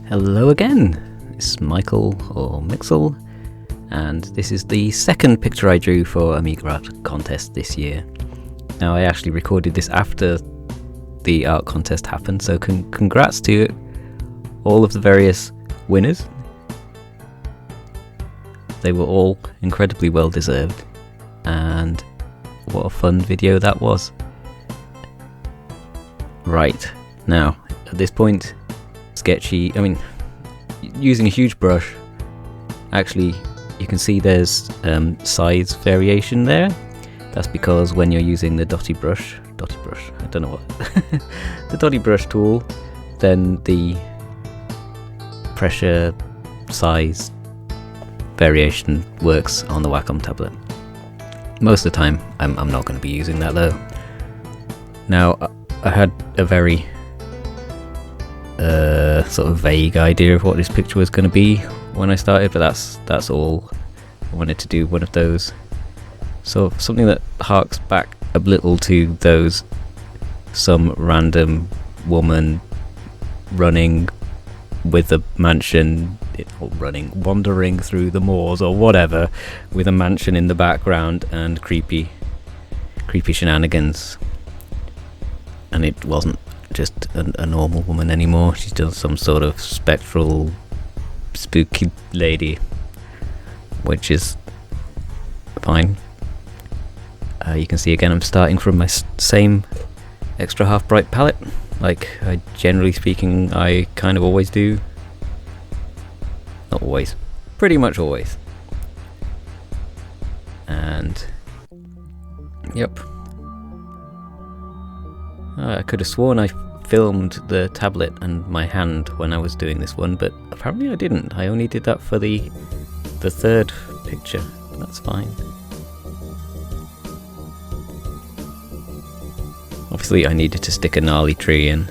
Hello again, it's Michael or Mixel, and this is the second picture I drew for Amiga Art Contest this year. Now I actually recorded this after the art contest happened, so congrats to all of the various winners. They were all incredibly well deserved, and what a fun video that was. Right, now at this point, sketchy, using a huge brush, actually you can see there's size variation there. That's because when you're using the dotty brush, I don't know what, the dotty brush tool, then the pressure size variation works on the Wacom tablet. Most of the time I'm not going to be using that though. Now I had a very sort of vague idea of what this picture was going to be when I started, but that's all. I wanted to do one of those, so something that harks back a little to those some random woman running with a mansion, wandering through the moors or whatever, with a mansion in the background and creepy shenanigans. And it wasn't just a normal woman anymore. She's just some sort of spectral, spooky lady, which is fine. You can see again I'm starting from my same extra half bright palette, like generally speaking I kind of always do. Not always, pretty much always. And yep, I could have sworn I filmed the tablet and my hand when I was doing this one, but apparently I didn't. I only did that for the third picture. That's fine. Obviously I needed to stick a gnarly tree in.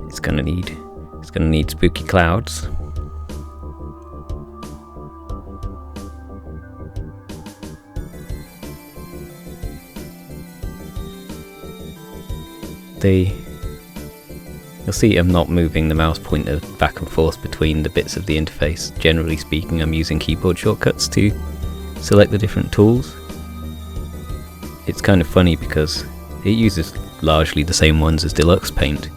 It's gonna need spooky clouds. You'll see I'm not moving the mouse pointer back and forth between the bits of the interface. Generally speaking, I'm using keyboard shortcuts to select the different tools. It's kind of funny because it uses largely the same ones as Deluxe Paint,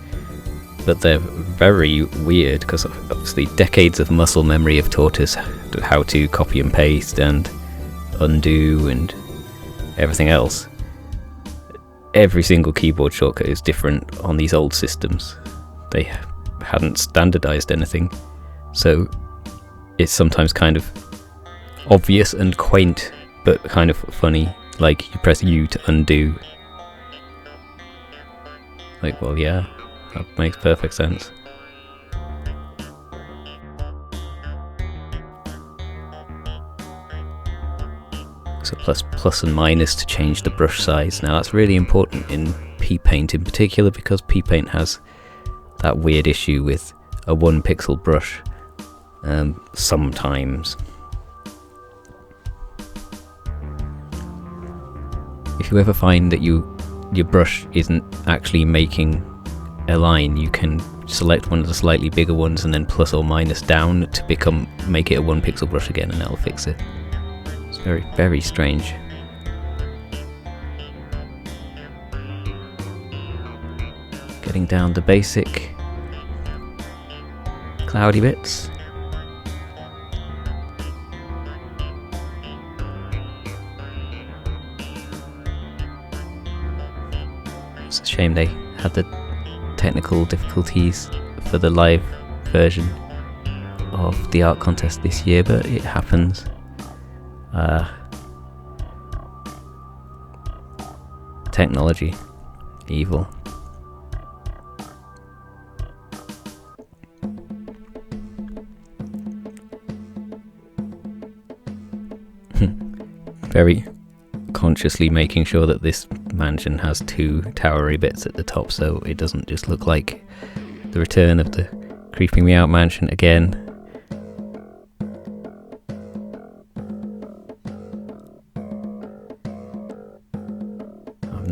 but they're very weird because obviously decades of muscle memory have taught us how to copy and paste and undo and everything else. Every single keyboard shortcut is different on these old systems. They hadn't standardized anything, so it's sometimes kind of obvious and quaint, but kind of funny. Like you press U to undo. Like, well, yeah, that makes perfect sense. So plus and minus to change the brush size. Now that's really important in PPaint in particular, because PPaint has that weird issue with a 1 pixel brush sometimes. If you ever find that your brush isn't actually making a line, you can select one of the slightly bigger ones and then plus or minus down to make it a 1 pixel brush again, and that'll fix it. Very, very strange. Getting down the basic cloudy bits. It's a shame they had the technical difficulties for the live version of the art contest this year, but it happens. Technology, evil. Very consciously making sure that this mansion has 2 towery bits at the top, so it doesn't just look like the return of the creeping me out mansion again.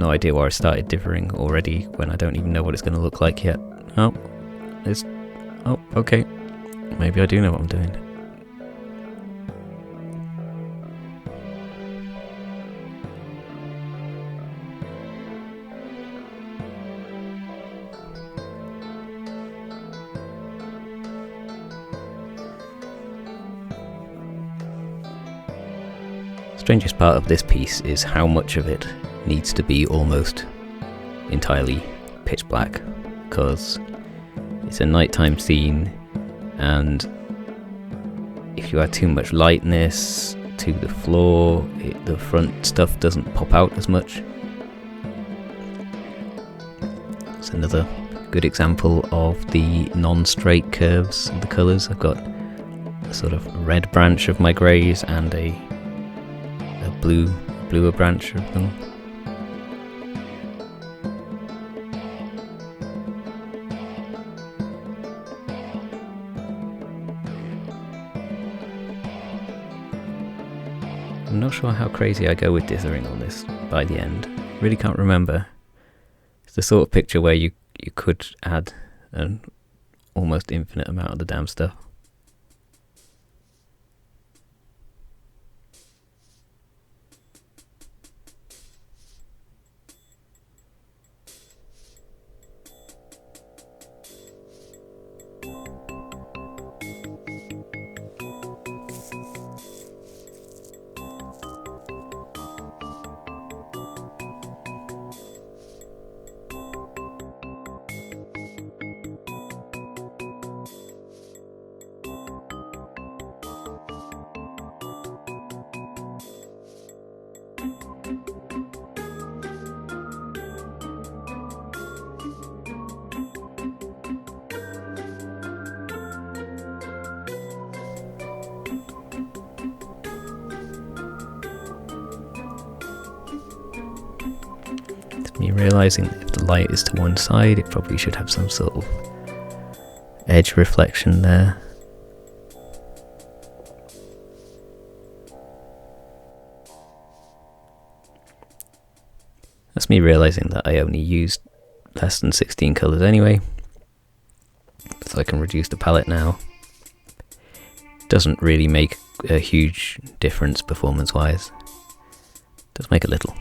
no idea why I started dithering already when I don't even know what it's going to look like yet. Oh, okay. Maybe I do know what I'm doing. Strangest part of this piece is how much of it needs to be almost entirely pitch black, because it's a nighttime scene, and if you add too much lightness to the floor, the front stuff doesn't pop out as much. It's another good example of the non-straight curves of the colours. I've got a sort of red branch of my greys and a bluer branch of them. I'm not sure how crazy I go with dithering on this by the end. Really can't remember. It's the sort of picture where you could add an almost infinite amount of the damn stuff. Me realising that if the light is to one side, it probably should have some sort of edge reflection there. That's me realising that I only used less than 16 colours anyway, so I can reduce the palette now. Doesn't really make a huge difference performance wise, does make a little.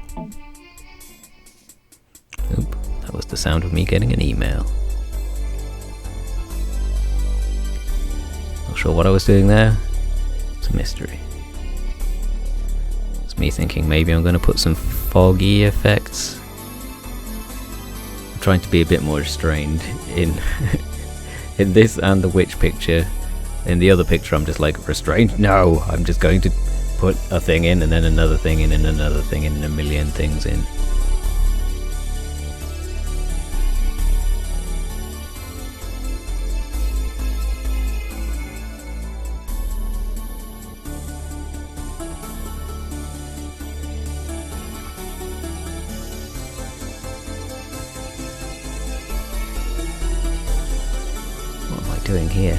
Oop, that was the sound of me getting an email. Not sure what I was doing there. It's a mystery. It's me thinking maybe I'm going to put some foggy effects. I'm trying to be a bit more restrained in in this and the witch picture. In the other picture I'm just like, restrained? No! I'm just going to put a thing in and then another thing in and another thing in and a million things in. Doing here?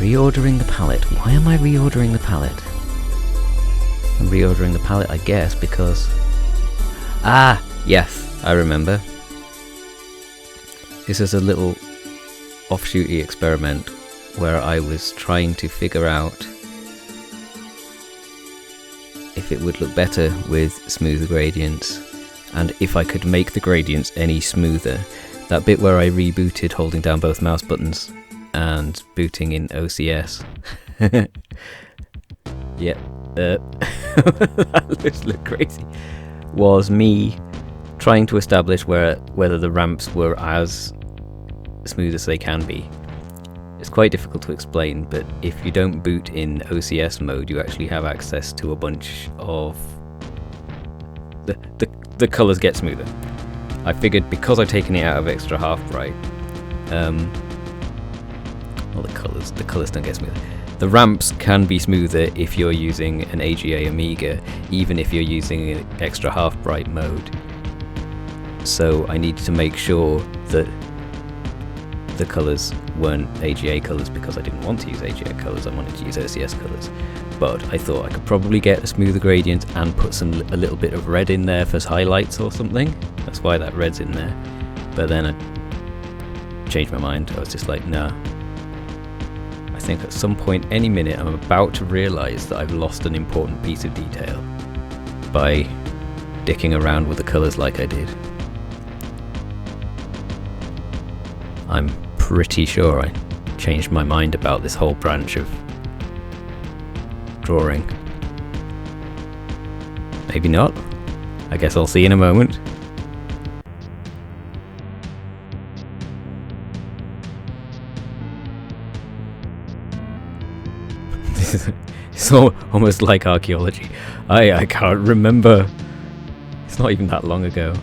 Reordering the palette. Why am I reordering the palette? I'm reordering the palette, I guess, because... Ah! Yes, I remember. This is a little offshooty experiment where I was trying to figure out if it would look better with smoother gradients, and if I could make the gradients any smoother. That bit where I rebooted holding down both mouse buttons and booting in OCS. Yeah, that looks crazy. Was me trying to establish whether the ramps were as smooth as they can be. It's quite difficult to explain, but if you don't boot in OCS mode, you actually have access to a bunch of the colours get smoother. I figured because I've taken it out of extra half bright, well, the colours don't get smoother. The ramps can be smoother if you're using an AGA Amiga, even if you're using an extra half bright mode. So I needed to make sure that the colours weren't AGA colours because I didn't want to use AGA colours, I wanted to use OCS colours. but I thought I could probably get a smoother gradient and put a little bit of red in there for highlights or something. That's why that red's in there. But then I changed my mind. I was just like, nah. I think at some point, any minute, I'm about to realise that I've lost an important piece of detail by dicking around with the colours like I did. I'm pretty sure I changed my mind about this whole branch of drawing. Maybe not. I guess I'll see in a moment. It's almost like archaeology. I can't remember. It's not even that long ago.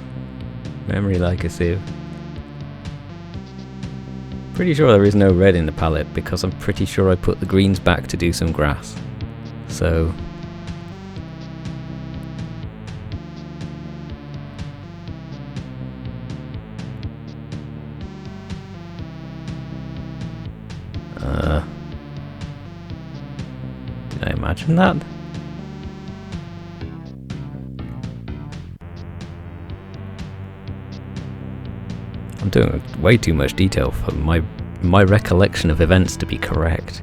Memory like a sieve. Pretty sure there is no red in the palette because I'm pretty sure I put the greens back to do some grass. So did I imagine that? I'm doing way too much detail for my recollection of events to be correct.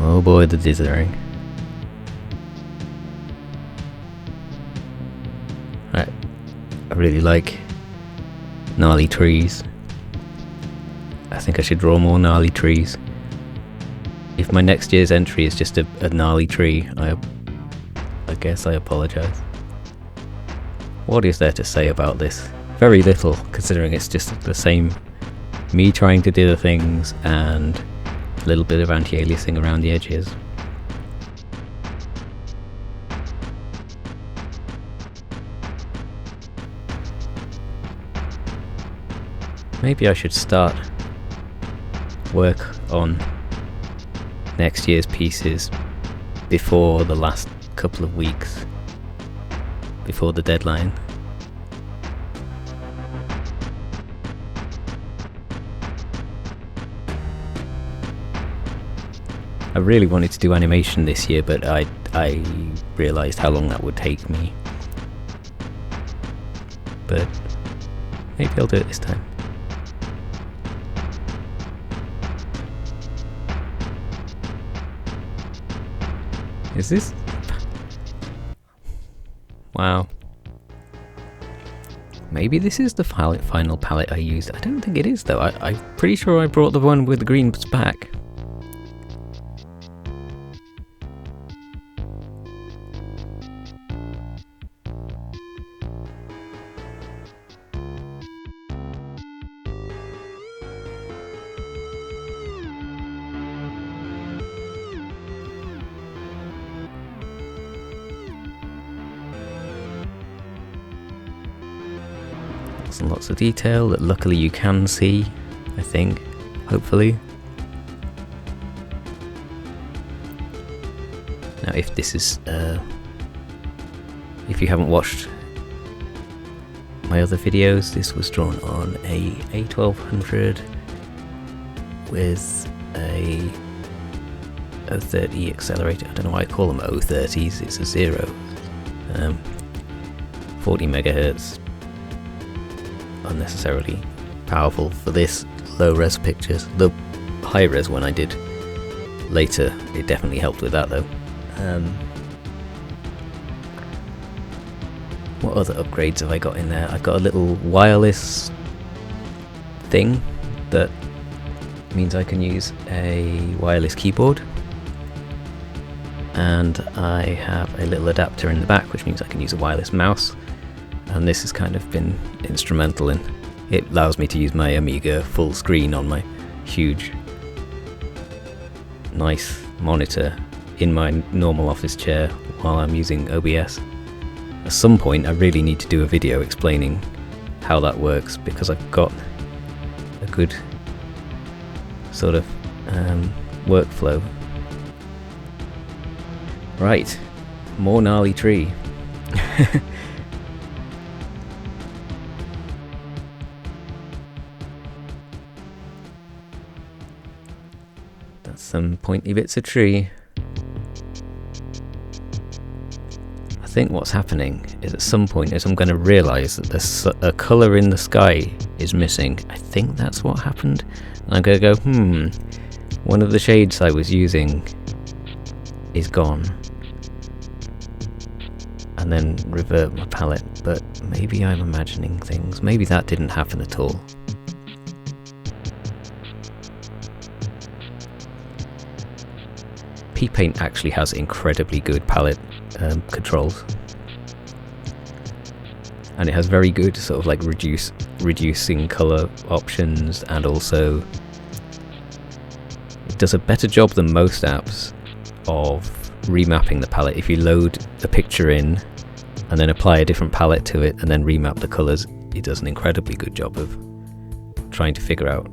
Oh boy, the dithering. I really like gnarly trees. I think I should draw more gnarly trees. If my next year's entry is just a gnarly tree, I guess I apologise. What is there to say about this? Very little, considering it's just the same me trying to do the things and a little bit of anti-aliasing around the edges. Maybe I should start work on next year's pieces before the last couple of weeks, before the deadline. I really wanted to do animation this year, but I realised how long that would take me. But maybe I'll do it this time. Is this? Wow. Maybe this is the final palette I used. I don't think it is though. I'm pretty sure I brought the one with the greens back. And lots of detail that luckily you can see, I think, hopefully. Now if this is, if you haven't watched my other videos, this was drawn on a A1200 with a 030 accelerator. I don't know why I call them 030s, it's a 0. 40 megahertz. Unnecessarily powerful for this low-res pictures. The high-res one I did later, it definitely helped with that though. What other upgrades have I got in there? I've got a little wireless thing that means I can use a wireless keyboard, and I have a little adapter in the back which means I can use a wireless mouse. And this has kind of been instrumental in it allows me to use my Amiga full screen on my huge nice monitor in my normal office chair while I'm using OBS. At some point I really need to do a video explaining how that works, because I've got a good sort of workflow Right, more gnarly tree. That's some pointy bits of tree. I think what's happening is at some point is I'm going to realise that there's a colour in the sky is missing. I think that's what happened. And I'm going to go, one of the shades I was using is gone. And then revert my palette, but maybe I'm imagining things. Maybe that didn't happen at all. PPaint actually has incredibly good palette controls, and it has very good sort of like reducing color options, and also it does a better job than most apps of remapping the palette. If you load a picture in and then apply a different palette to it and then remap the colors, it does an incredibly good job of trying to figure out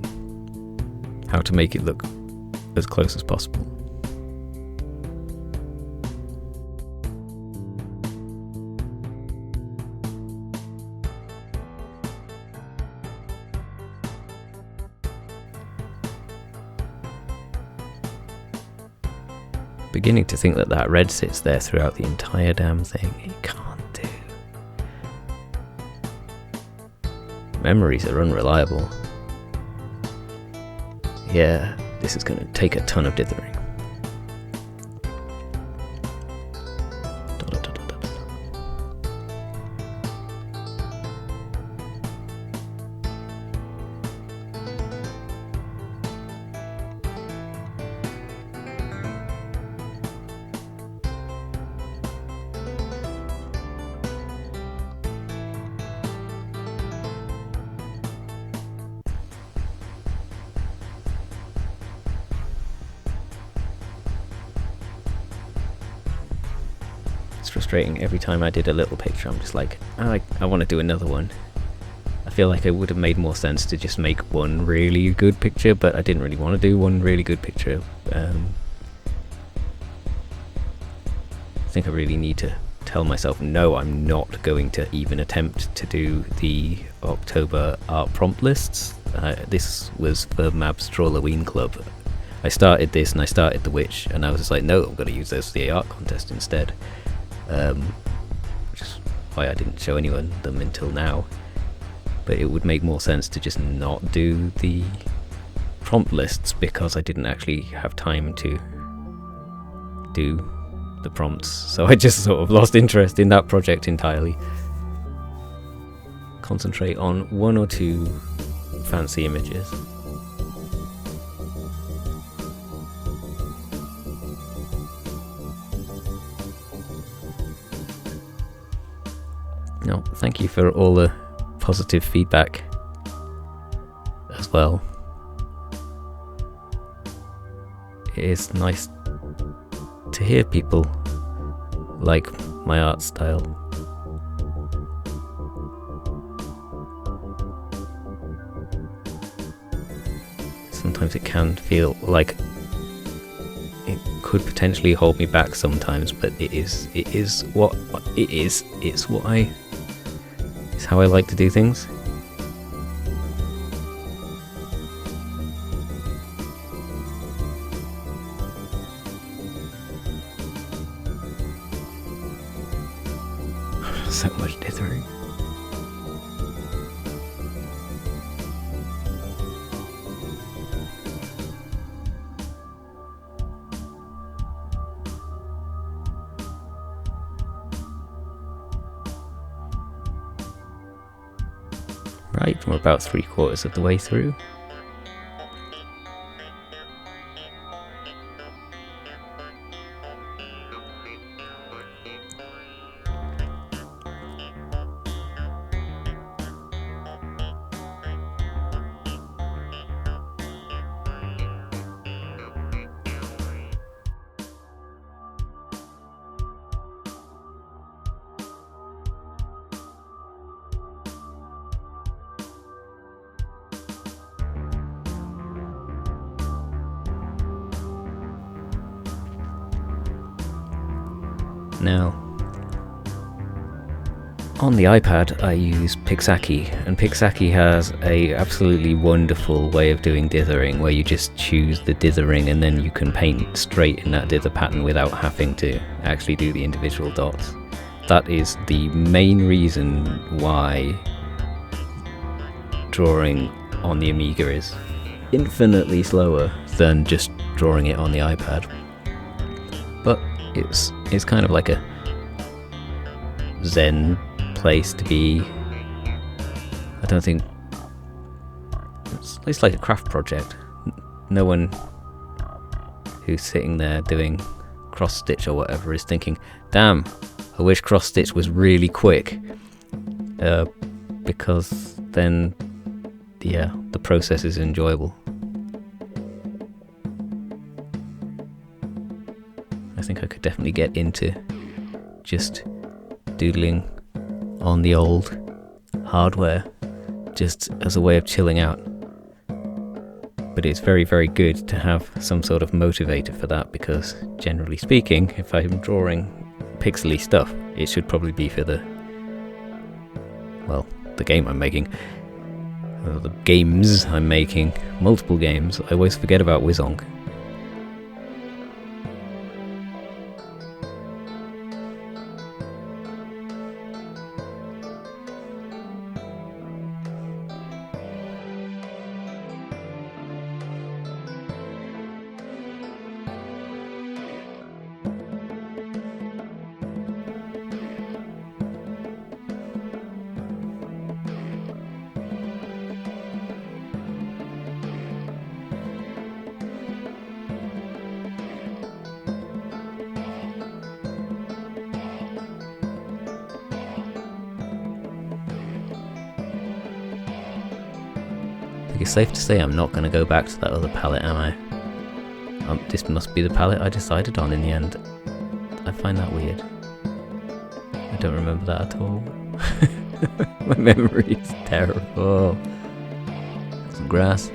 how to make it look as close as possible. Beginning to think that red sits there throughout the entire damn thing. It can't do. Memories are unreliable. Yeah, this is going to take a ton of dithering. It's frustrating. Every time I did a little picture, I'm just like, I want to do another one. I feel like it would have made more sense to just make one really good picture, but I didn't really want to do one really good picture. I think I really need to tell myself, no, I'm not going to even attempt to do the October art prompt lists. This was for Mab's Trawloween Club. I started this and I started The Witch, and I was just like, no, I'm going to use those for the art contest instead. Which is why I didn't show anyone them until now. But it would make more sense to just not do the prompt lists, because I didn't actually have time to do the prompts, so I just sort of lost interest in that project entirely. Concentrate on one or two fancy images. No, thank you for all the positive feedback as well. It is nice to hear people like my art style. Sometimes it can feel like it could potentially hold me back sometimes, but it's how I like to do things. So much dithering. Right, we're about 3/4 of the way through. now. On the iPad I use Pixaki, and Pixaki has a absolutely wonderful way of doing dithering where you just choose the dithering and then you can paint straight in that dither pattern without having to actually do the individual dots. That is the main reason why drawing on the Amiga is infinitely slower than just drawing it on the iPad. But it's kind of like a zen place to be. I don't think it's like a craft project. No one who's sitting there doing cross stitch or whatever is thinking, damn, I wish cross stitch was really quick, because then the process is enjoyable. I think I could definitely get into just doodling on the old hardware just as a way of chilling out. But it's very, very good to have some sort of motivator for that, because generally speaking, if I'm drawing pixely stuff, it should probably be for the game I'm making. The games I'm making, multiple games. I always forget about Wizong. It's safe to say I'm not going to go back to that other palette, am I? This must be the palette I decided on in the end. I find that weird. I don't remember that at all. My memory is terrible. Some grass.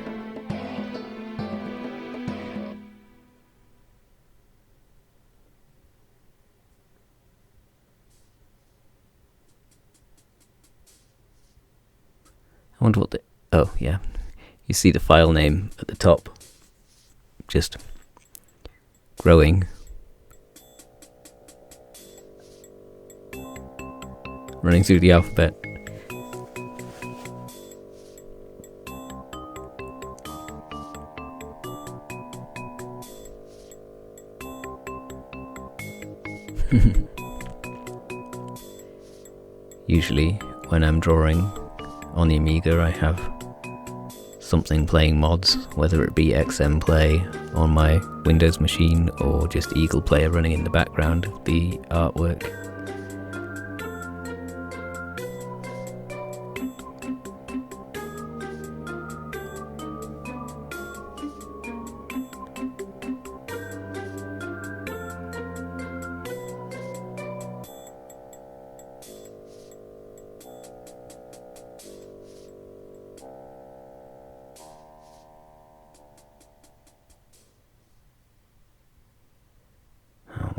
I wonder what the... Oh, yeah. You see the file name at the top. Just growing. Running through the alphabet. Usually, when I'm drawing on the Amiga, I have something playing mods, whether it be XM Play on my Windows machine or just Eagle Player running in the background of the artwork.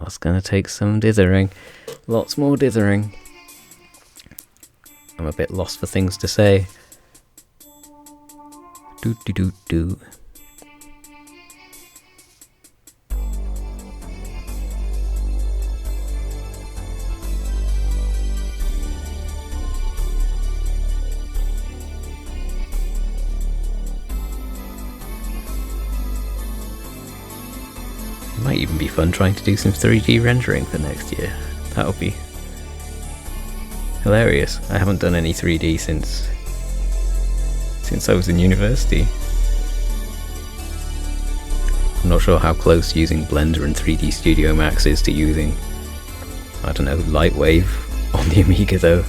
That's gonna take some dithering. Lots more dithering. I'm a bit lost for things to say. Do do do do. Might even be fun trying to do some 3D rendering for next year. That would be hilarious. I haven't done any 3D since I was in university. I'm not sure how close using Blender and 3D Studio Max is to using, I don't know, Lightwave on the Amiga though.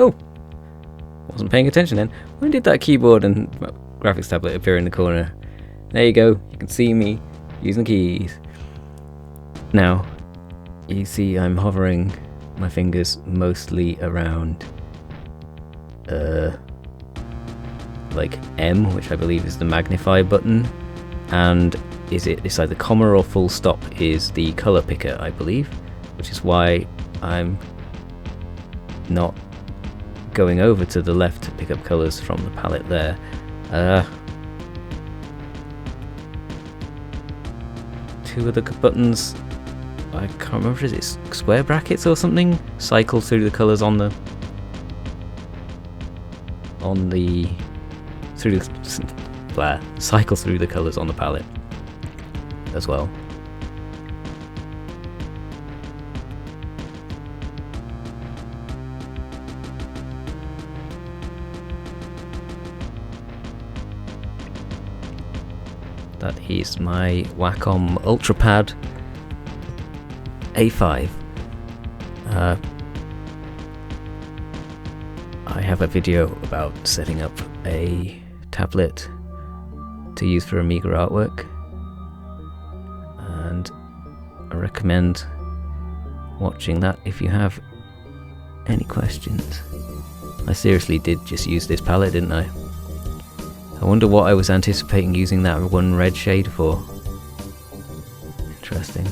Oh! Wasn't paying attention then. When did that keyboard and graphics tablet appear in the corner? There you go. You can see me using the keys. Now, you see I'm hovering my fingers mostly around like M, which I believe is the magnify button, and it's either comma or full stop is the color picker, I believe, which is why I'm not going over to the left to pick up colors from the palette there. Two other buttons, I can't remember, is it square brackets or something? Cycle through the colors cycle through the colors on the palette as well. That is my Wacom Ultrapad A5. I have a video about setting up a tablet to use for Amiga artwork, and I recommend watching that if you have any questions. I seriously did just use this palette, didn't I? I wonder what I was anticipating using that one red shade for. Interesting.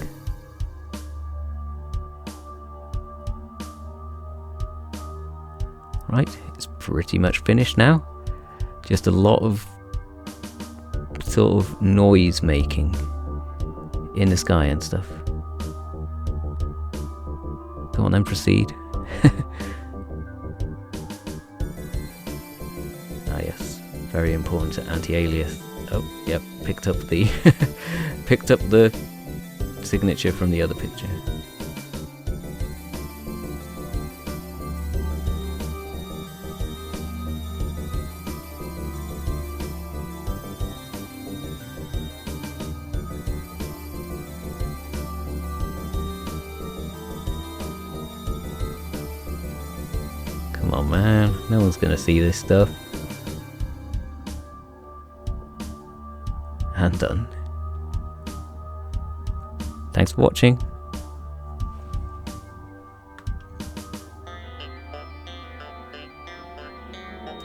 Right, it's pretty much finished now. Just a lot of sort of noise making in the sky and stuff. Go on then, proceed. Ah yes, very important to anti-alias. Oh, yep, picked up the picked up the signature from the other picture. Come on, man, no one's gonna see this stuff. And done. Thanks for watching.